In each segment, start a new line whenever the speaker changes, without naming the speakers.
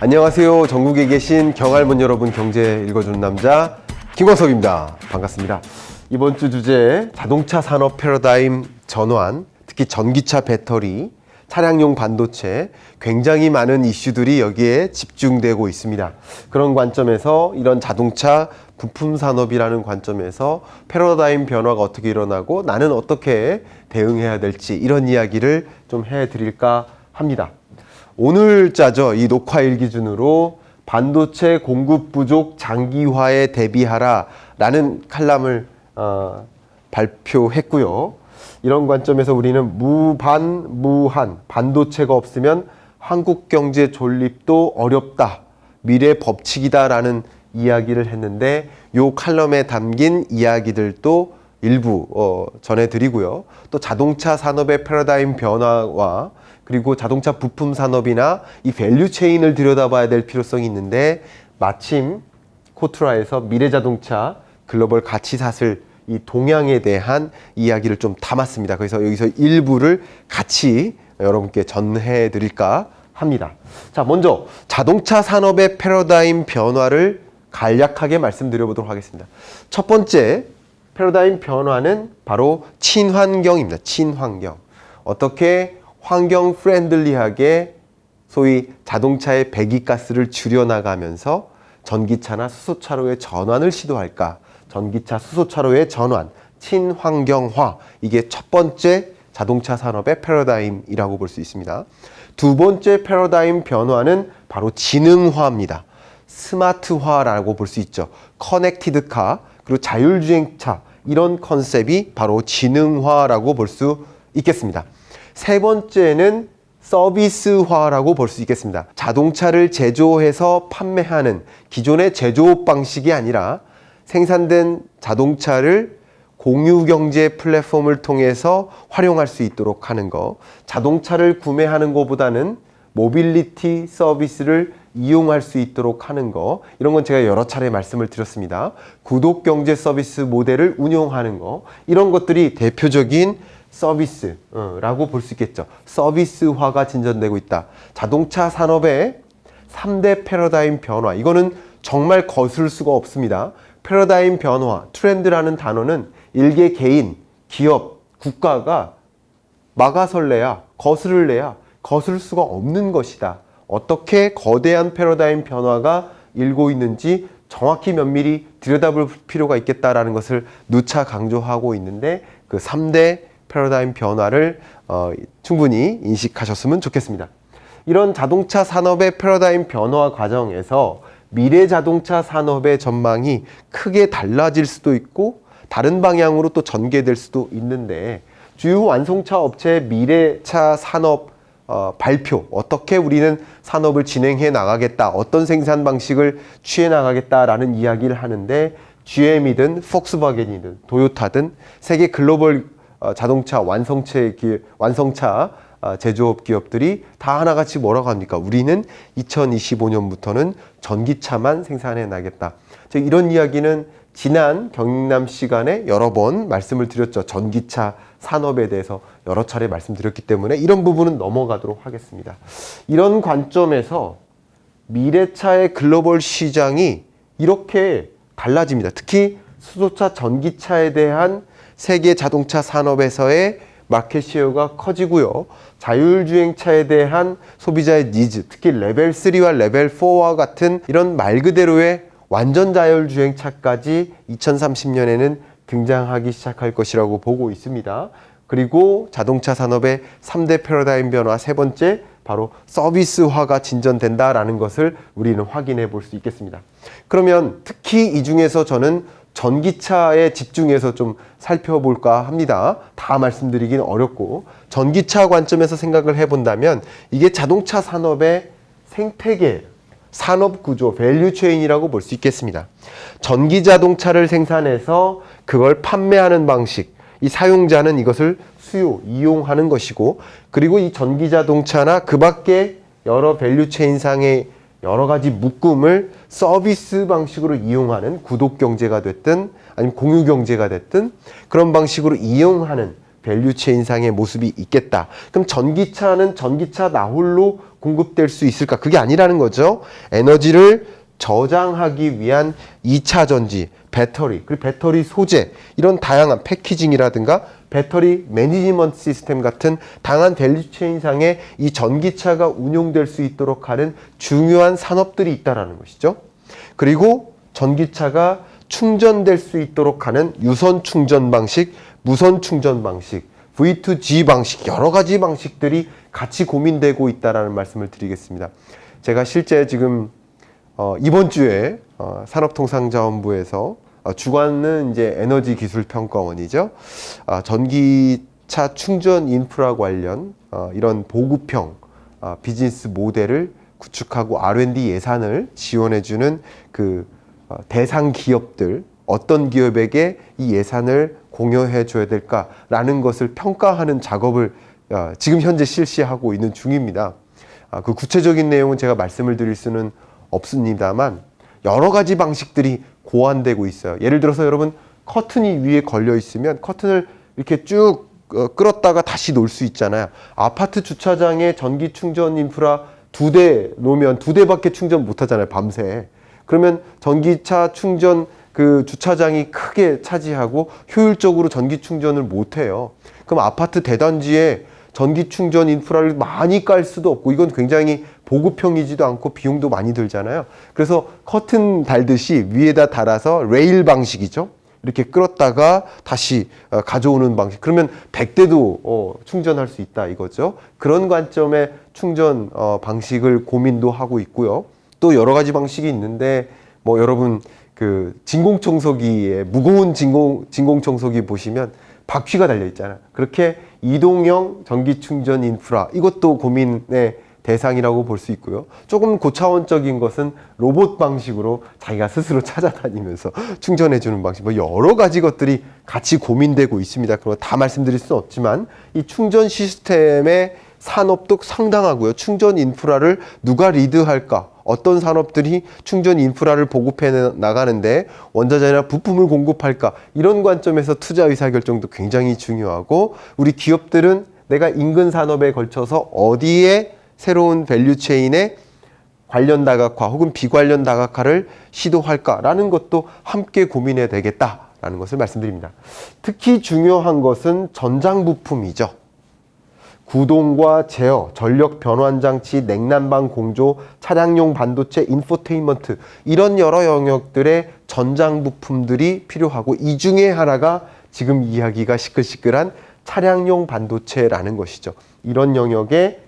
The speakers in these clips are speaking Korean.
안녕하세요. 전국에 계신 경할문 여러분, 경제 읽어주는 남자 김광석입니다. 반갑습니다. 이번 주 주제 자동차 산업 패러다임 전환, 특히 전기차 배터리, 차량용 반도체, 굉장히 많은 이슈들이 여기에 집중되고 있습니다. 그런 관점에서 이런 자동차 부품 산업이라는 관점에서 패러다임 변화가 어떻게 일어나고 나는 어떻게 대응해야 될지 이런 이야기를 좀 해드릴까 합니다. 오늘자죠. 이 녹화일 기준으로 반도체 공급 부족 장기화에 대비하라 라는 칼럼을 발표했고요. 이런 관점에서 우리는 무한 반도체가 없으면 한국 경제 존립도 어렵다, 미래 법칙이다 라는 이야기를 했는데, 이 칼럼에 담긴 이야기들도 일부 전해드리고요. 또 자동차 산업의 패러다임 변화와 그리고 자동차 부품 산업이나 이 밸류 체인을 들여다봐야 될 필요성이 있는데, 마침 코트라에서 미래자동차 글로벌 가치사슬 이 동향에 대한 이야기를 좀 담았습니다. 그래서 여기서 일부를 같이 여러분께 전해 드릴까 합니다. 자, 먼저 자동차 산업의 패러다임 변화를 간략하게 말씀드려 보도록 하겠습니다. 첫 번째 패러다임 변화는 바로 친환경입니다. 친환경. 어떻게 환경 프렌들리하게 소위 자동차의 배기가스를 줄여나가면서 전기차나 수소차로의 전환을 시도할까? 전기차, 수소차로의 전환, 친환경화, 이게 첫 번째 자동차 산업의 패러다임이라고 볼 수 있습니다. 두 번째 패러다임 변화는 바로 지능화입니다. 스마트화라고 볼 수 있죠. 커넥티드 카, 그리고 자율주행차, 이런 컨셉이 바로 지능화라고 볼 수 있겠습니다. 세 번째는 서비스화라고 볼 수 있겠습니다. 자동차를 제조해서 판매하는 기존의 제조업 방식이 아니라 생산된 자동차를 공유경제 플랫폼을 통해서 활용할 수 있도록 하는 거, 자동차를 구매하는 것보다는 모빌리티 서비스를 이용할 수 있도록 하는 거, 이런 건 제가 여러 차례 말씀을 드렸습니다. 구독경제 서비스 모델을 운용하는 거, 이런 것들이 대표적인 서비스라고 볼 수 있겠죠. 서비스화가 진전되고 있다. 자동차 산업의 3대 패러다임 변화, 이거는 정말 거슬 수가 없습니다. 패러다임 변화, 트렌드라는 단어는 일개 개인, 기업, 국가가 막아설래야, 거스를래야 거슬 수가 없는 것이다. 어떻게 거대한 패러다임 변화가 일고 있는지 정확히 면밀히 들여다볼 필요가 있겠다라는 것을 누차 강조하고 있는데, 그 3대 패러다임 변화를 충분히 인식하셨으면 좋겠습니다. 이런 자동차 산업의 패러다임 변화 과정에서 미래 자동차 산업의 전망이 크게 달라질 수도 있고 다른 방향으로 또 전개될 수도 있는데, 주요 완성차 업체의 미래차 산업 발표, 어떻게 우리는 산업을 진행해 나가겠다, 어떤 생산 방식을 취해 나가겠다라는 이야기를 하는데, GM이든 폭스바겐이든 도요타든 세계 글로벌 자동차 완성차 제조업 기업들이 다 하나같이 뭐라고 합니까? 우리는 2025년부터는 전기차만 생산해 나겠다. 즉, 이런 이야기는 지난 경남 시간에 여러 번 말씀을 드렸죠. 전기차 산업에 대해서 여러 차례 말씀드렸기 때문에 이런 부분은 넘어가도록 하겠습니다. 이런 관점에서 미래차의 글로벌 시장이 이렇게 달라집니다. 특히 수소차, 전기차에 대한 세계 자동차 산업에서의 마켓 쉐어가 커지고요. 자율주행차에 대한 소비자의 니즈, 특히 레벨 3와 레벨 4와 같은 이런 말 그대로의 완전 자율주행차까지 2030년에는 등장하기 시작할 것이라고 보고 있습니다. 그리고 자동차 산업의 3대 패러다임 변화, 세 번째, 바로 서비스화가 진전된다라는 것을 우리는 확인해 볼 수 있겠습니다. 그러면 특히 이 중에서 저는 전기차에 집중해서 좀 살펴볼까 합니다. 다 말씀드리긴 어렵고, 전기차 관점에서 생각을 해본다면 이게 자동차 산업의 생태계, 산업 구조, 밸류 체인이라고 볼 수 있겠습니다. 전기 자동차를 생산해서 그걸 판매하는 방식, 이 사용자는 이것을 수요, 이용하는 것이고, 그리고 이 전기 자동차나 그 밖에 여러 밸류 체인상의 여러 가지 묶음을 서비스 방식으로 이용하는, 구독 경제가 됐든 아니면 공유 경제가 됐든 그런 방식으로 이용하는 밸류체인상의 모습이 있겠다. 그럼 전기차는 전기차 나홀로 공급될 수 있을까? 그게 아니라는 거죠. 에너지를 저장하기 위한 2차 전지, 배터리, 그리고 배터리 소재, 이런 다양한 패키징이라든가 배터리 매니지먼트 시스템 같은 다양한 밸류체인상에 이 전기차가 운용될 수 있도록 하는 중요한 산업들이 있다는 것이죠. 그리고 전기차가 충전될 수 있도록 하는 유선 충전 방식, 무선 충전 방식, V2G 방식, 여러 가지 방식들이 같이 고민되고 있다는 말씀을 드리겠습니다. 제가 실제 지금 이번 주에 산업통상자원부에서 주관은 이제 에너지기술평가원이죠. 전기차 충전 인프라 관련 이런 보급형 비즈니스 모델을 구축하고 R&D 예산을 지원해주는 그 대상 기업들, 어떤 기업에게 이 예산을 공여해 줘야 될까라는 것을 평가하는 작업을 지금 현재 실시하고 있는 중입니다. 그 구체적인 내용은 제가 말씀을 드릴 수는 없습니다만 여러 가지 방식들이 고안되고 있어요. 예를 들어서 여러분 커튼이 위에 걸려 있으면 커튼을 이렇게 쭉 끌었다가 다시 놓을 수 있잖아요. 아파트 주차장에 전기 충전 인프라 2대 놓으면 2대밖에 충전 못 하잖아요, 밤새. 그러면 전기차 충전 그 주차장이 크게 차지하고 효율적으로 전기 충전을 못 해요. 그럼 아파트 대단지에 전기 충전 인프라를 많이 깔 수도 없고, 이건 굉장히 보급형이지도 않고 비용도 많이 들잖아요. 그래서 커튼 달듯이 위에다 달아서 레일 방식이죠. 이렇게 끌었다가 다시 가져오는 방식. 그러면 100대도 충전할 수 있다 이거죠. 그런 관점의 충전 방식을 고민도 하고 있고요. 또 여러 가지 방식이 있는데, 뭐 여러분 그 진공청소기에 무거운 진공청소기 보시면 바퀴가 달려 있잖아요. 그렇게 이동형 전기 충전 인프라, 이것도 고민의 대상이라고 볼 수 있고요. 조금 고차원적인 것은 로봇 방식으로 자기가 스스로 찾아다니면서 충전해 주는 방식, 뭐 여러 가지 것들이 같이 고민되고 있습니다. 그런 거 다 말씀드릴 수는 없지만 이 충전 시스템의 산업도 상당하고요. 충전 인프라를 누가 리드할까? 어떤 산업들이 충전 인프라를 보급해 나가는데 원자재나 부품을 공급할까? 이런 관점에서 투자 의사결정도 굉장히 중요하고, 우리 기업들은 내가 인근 산업에 걸쳐서 어디에 새로운 밸류체인에 관련 다각화 혹은 비관련 다각화를 시도할까라는 것도 함께 고민해야 되겠다라는 것을 말씀드립니다. 특히 중요한 것은 전장 부품이죠. 구동과 제어, 전력 변환 장치, 냉난방 공조, 차량용 반도체, 인포테인먼트, 이런 여러 영역들의 전장 부품들이 필요하고, 이 중에 하나가 지금 이야기가 시끌시끌한 차량용 반도체라는 것이죠. 이런 영역에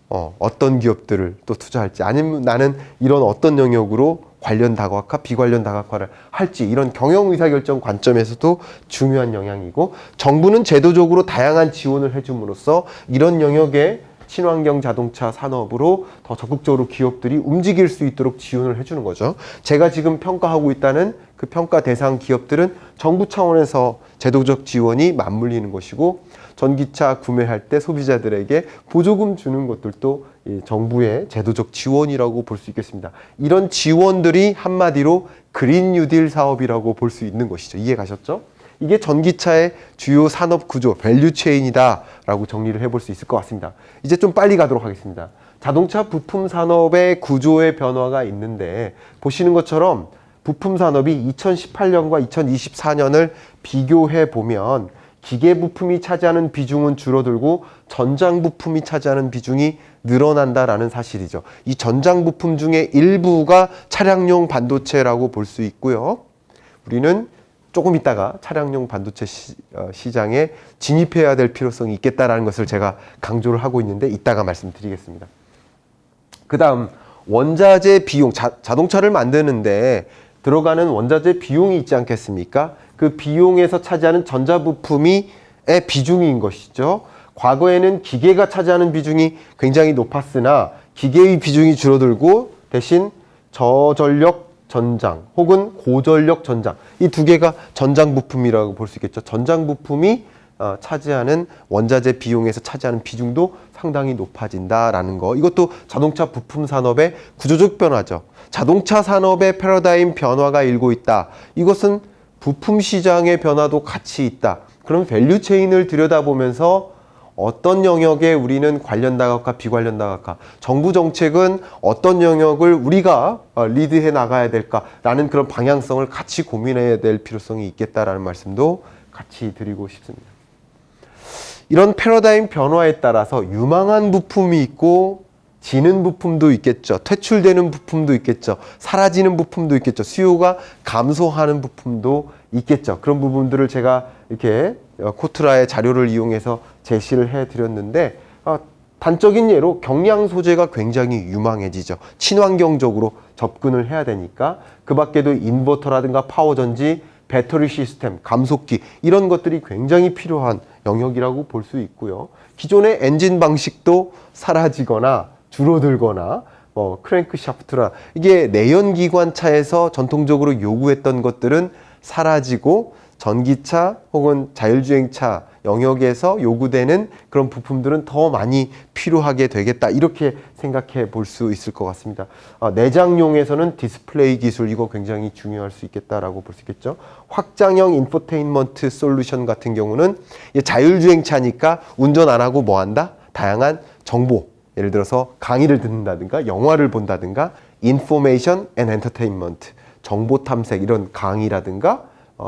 어떤 기업들을 또 투자할지, 아니면 나는 이런 어떤 영역으로 관련 다각화, 비관련 다각화를 할지, 이런 경영 의사결정 관점에서도 중요한 영향이고, 정부는 제도적으로 다양한 지원을 해줌으로써 이런 영역에 친환경 자동차 산업으로 더 적극적으로 기업들이 움직일 수 있도록 지원을 해주는 거죠. 제가 지금 평가하고 있다는 그 평가 대상 기업들은 정부 차원에서 제도적 지원이 맞물리는 것이고, 전기차 구매할 때 소비자들에게 보조금 주는 것들도 이 정부의 제도적 지원이라고 볼 수 있겠습니다. 이런 지원들이 한마디로 그린 뉴딜 사업이라고 볼 수 있는 것이죠. 이해 가셨죠? 이게 전기차의 주요 산업 구조, 밸류체인이다라고 정리를 해볼 수 있을 것 같습니다. 이제 좀 빨리 가도록 하겠습니다. 자동차 부품 산업의 구조의 변화가 있는데, 보시는 것처럼 부품 산업이 2018년과 2024년을 비교해 보면 기계 부품이 차지하는 비중은 줄어들고 전장 부품이 차지하는 비중이 늘어난다라는 사실이죠. 이 전장 부품 중에 일부가 차량용 반도체라고 볼 수 있고요. 우리는 조금 있다가 차량용 반도체 시장에 진입해야 될 필요성이 있겠다라는 것을 제가 강조를 하고 있는데, 이따가 말씀드리겠습니다. 그 다음 원자재 비용, 자동차를 만드는데 들어가는 원자재 비용이 있지 않겠습니까? 그 비용에서 차지하는 전자부품의 비중인 것이죠. 과거에는 기계가 차지하는 비중이 굉장히 높았으나 기계의 비중이 줄어들고 대신 저전력 전장 혹은 고전력 전장, 이 두 개가 전장 부품이라고 볼 수 있겠죠. 전장 부품이 차지하는 원자재 비용에서 차지하는 비중도 상당히 높아진다라는 거. 이것도 자동차 부품 산업의 구조적 변화죠. 자동차 산업의 패러다임 변화가 일고 있다. 이것은 부품 시장의 변화도 같이 있다. 그럼 밸류 체인을 들여다보면서 어떤 영역에 우리는 관련 다각화, 비관련 다각화, 정부 정책은 어떤 영역을 우리가 리드해 나가야 될까라는 그런 방향성을 같이 고민해야 될 필요성이 있겠다라는 말씀도 같이 드리고 싶습니다. 이런 패러다임 변화에 따라서 유망한 부품이 있고 지는 부품도 있겠죠. 퇴출되는 부품도 있겠죠. 사라지는 부품도 있겠죠. 수요가 감소하는 부품도 있겠죠. 그런 부분들을 제가 이렇게 코트라의 자료를 이용해서 제시를 해드렸는데 단적인 예로 경량 소재가 굉장히 유망해지죠. 친환경적으로 접근을 해야 되니까 그 밖에도 인버터라든가 파워전지, 배터리 시스템, 감속기 이런 것들이 굉장히 필요한 영역이라고 볼 수 있고요. 기존의 엔진 방식도 사라지거나 줄어들거나 크랭크 샤프트라 이게 내연기관 차에서 전통적으로 요구했던 것들은 사라지고 전기차 혹은 자율주행차 영역에서 요구되는 그런 부품들은 더 많이 필요하게 되겠다 이렇게 생각해 볼 수 있을 것 같습니다. 내장용에서는 디스플레이 기술 이거 굉장히 중요할 수 있겠다라고 볼 수 있겠죠. 확장형 인포테인먼트 솔루션 같은 경우는 자율주행차니까 운전 안 하고 뭐 한다? 다양한 정보 예를 들어서 강의를 듣는다든가 영화를 본다든가 인포메이션 앤 엔터테인먼트 정보 탐색 이런 강의라든가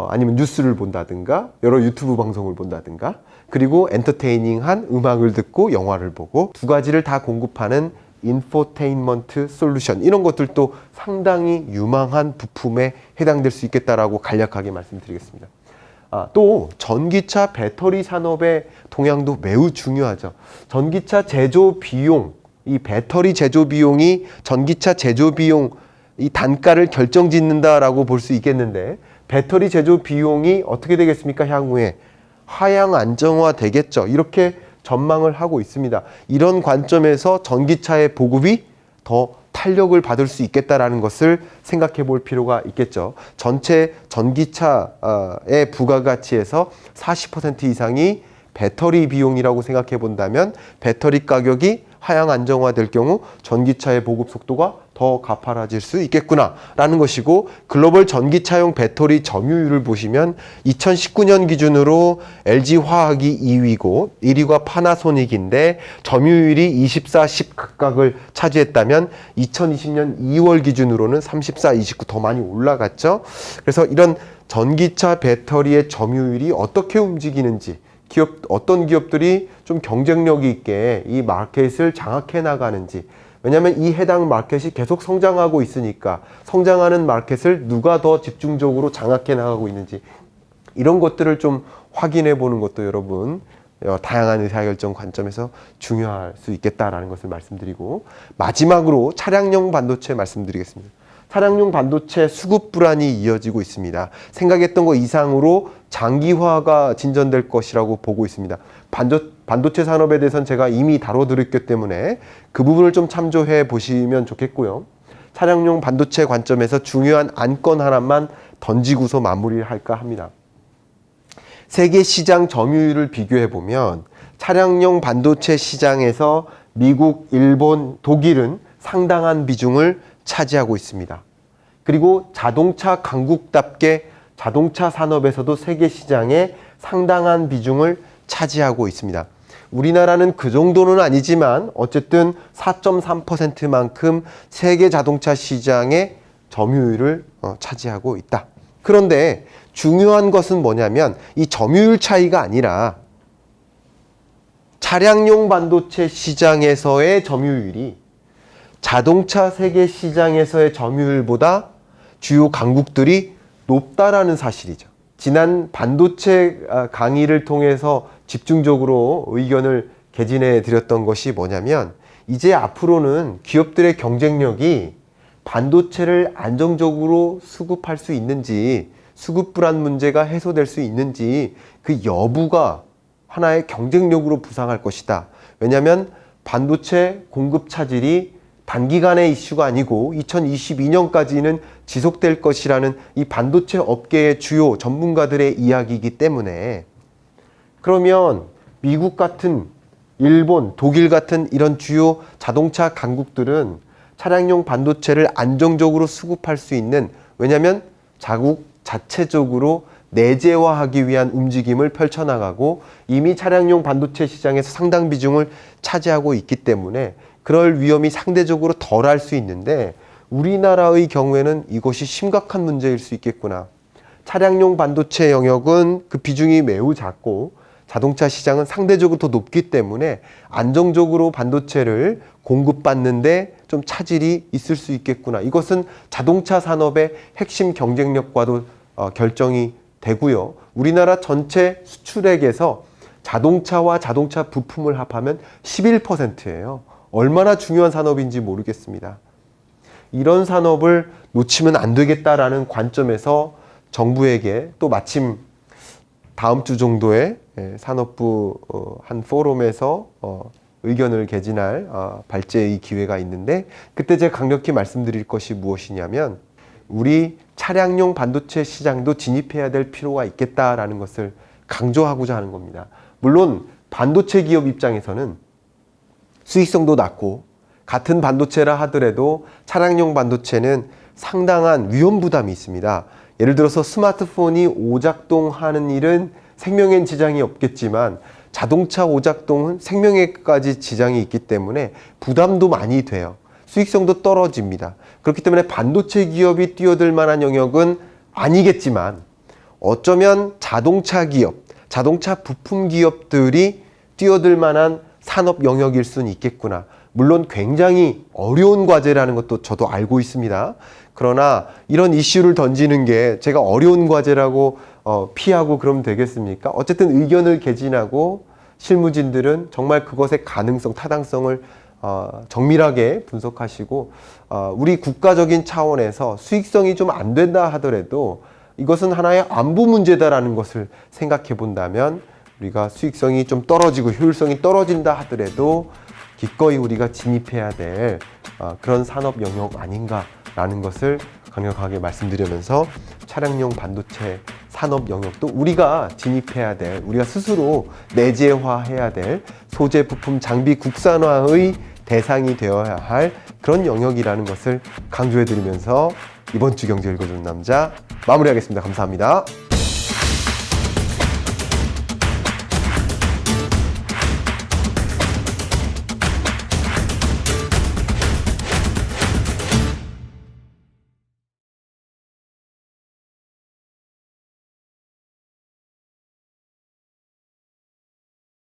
아니면 뉴스를 본다든가 여러 유튜브 방송을 본다든가 그리고 엔터테이닝한 음악을 듣고 영화를 보고 두 가지를 다 공급하는 인포테인먼트 솔루션 이런 것들도 상당히 유망한 부품에 해당될 수 있겠다라고 간략하게 말씀드리겠습니다. 또 전기차 배터리 산업의 동향도 매우 중요하죠. 전기차 제조 비용, 이 배터리 제조 비용이 전기차 제조 비용 이 단가를 결정짓는다라고 볼 수 있겠는데 배터리 제조 비용이 어떻게 되겠습니까? 향후에 하향 안정화 되겠죠. 이렇게 전망을 하고 있습니다. 이런 관점에서 전기차의 보급이 더 탄력을 받을 수 있겠다라는 것을 생각해 볼 필요가 있겠죠. 전체 전기차의 부가가치에서 40% 이상이 배터리 비용이라고 생각해 본다면 배터리 가격이 하향 안정화될 경우 전기차의 보급 속도가 더 가파라질 수 있겠구나라는 것이고 글로벌 전기차용 배터리 점유율을 보시면 2019년 기준으로 LG화학이 2위고 1위가 파나소닉인데 점유율이 24, 10 각각을 차지했다면 2020년 2월 기준으로는 34, 29 더 많이 올라갔죠. 그래서 이런 전기차 배터리의 점유율이 어떻게 움직이는지 어떤 기업들이 좀 경쟁력이 있게 이 마켓을 장악해 나가는지 왜냐하면 이 해당 마켓이 계속 성장하고 있으니까 성장하는 마켓을 누가 더 집중적으로 장악해 나가고 있는지 이런 것들을 좀 확인해 보는 것도 여러분 다양한 의사결정 관점에서 중요할 수 있겠다라는 것을 말씀드리고 마지막으로 차량용 반도체 말씀드리겠습니다. 차량용 반도체 수급 불안이 이어지고 있습니다. 생각했던 것 이상으로 장기화가 진전될 것이라고 보고 있습니다. 반도체 산업에 대해서는 제가 이미 다뤄드렸기 때문에 그 부분을 좀 참조해 보시면 좋겠고요. 차량용 반도체 관점에서 중요한 안건 하나만 던지고서 마무리를 할까 합니다. 세계 시장 점유율을 비교해 보면 차량용 반도체 시장에서 미국, 일본, 독일은 상당한 비중을 차지하고 있습니다. 그리고 자동차 강국답게 자동차 산업에서도 세계 시장에 상당한 비중을 차지하고 있습니다. 우리나라는 그 정도는 아니지만 어쨌든 4.3%만큼 세계 자동차 시장의 점유율을 차지하고 있다. 그런데 중요한 것은 뭐냐면 이 점유율 차이가 아니라 차량용 반도체 시장에서의 점유율이 자동차 세계 시장에서의 점유율보다 주요 강국들이 높다라는 사실이죠. 지난 반도체 강의를 통해서 집중적으로 의견을 개진해 드렸던 것이 뭐냐면 이제 앞으로는 기업들의 경쟁력이 반도체를 안정적으로 수급할 수 있는지 수급 불안 문제가 해소될 수 있는지 그 여부가 하나의 경쟁력으로 부상할 것이다. 왜냐하면 반도체 공급 차질이 단기간의 이슈가 아니고 2022년까지는 지속될 것이라는 이 반도체 업계의 주요 전문가들의 이야기이기 때문에 그러면 미국 같은 일본, 독일 같은 이런 주요 자동차 강국들은 차량용 반도체를 안정적으로 수급할 수 있는 왜냐하면 자국 자체적으로 내재화하기 위한 움직임을 펼쳐나가고 이미 차량용 반도체 시장에서 상당 비중을 차지하고 있기 때문에 그럴 위험이 상대적으로 덜할 수 있는데 우리나라의 경우에는 이것이 심각한 문제일 수 있겠구나. 차량용 반도체 영역은 그 비중이 매우 작고 자동차 시장은 상대적으로 더 높기 때문에 안정적으로 반도체를 공급받는데 좀 차질이 있을 수 있겠구나. 이것은 자동차 산업의 핵심 경쟁력과도 결정이 되고요. 우리나라 전체 수출액에서 자동차와 자동차 부품을 합하면 11%예요. 얼마나 중요한 산업인지 모르겠습니다. 이런 산업을 놓치면 안 되겠다라는 관점에서 정부에게 또 마침 다음 주 정도에 산업부 한 포럼에서 의견을 개진할 발제의 기회가 있는데 그때 제가 강력히 말씀드릴 것이 무엇이냐면 우리 차량용 반도체 시장도 진입해야 될 필요가 있겠다라는 것을 강조하고자 하는 겁니다. 물론 반도체 기업 입장에서는 수익성도 낮고 같은 반도체라 하더라도 차량용 반도체는 상당한 위험 부담이 있습니다. 예를 들어서 스마트폰이 오작동하는 일은 생명엔 지장이 없겠지만 자동차 오작동은 생명에까지 지장이 있기 때문에 부담도 많이 돼요. 수익성도 떨어집니다. 그렇기 때문에 반도체 기업이 뛰어들 만한 영역은 아니겠지만 어쩌면 자동차 기업, 자동차 부품 기업들이 뛰어들 만한 산업 영역일 수는 있겠구나. 물론 굉장히 어려운 과제라는 것도 저도 알고 있습니다. 그러나 이런 이슈를 던지는 게 제가 어려운 과제라고 피하고 그러면 되겠습니까? 어쨌든 의견을 개진하고 실무진들은 정말 그것의 가능성, 타당성을 정밀하게 분석하시고 우리 국가적인 차원에서 수익성이 좀 안 된다 하더라도 이것은 하나의 안보 문제다라는 것을 생각해 본다면 우리가 수익성이 좀 떨어지고 효율성이 떨어진다 하더라도 기꺼이 우리가 진입해야 될 그런 산업 영역 아닌가라는 것을 강력하게 말씀드리면서 차량용 반도체 산업 영역도 우리가 진입해야 될, 우리가 스스로 내재화해야 될 소재, 부품, 장비 국산화의 대상이 되어야 할 그런 영역이라는 것을 강조해드리면서 이번 주 경제 읽어주는 남자 마무리하겠습니다. 감사합니다.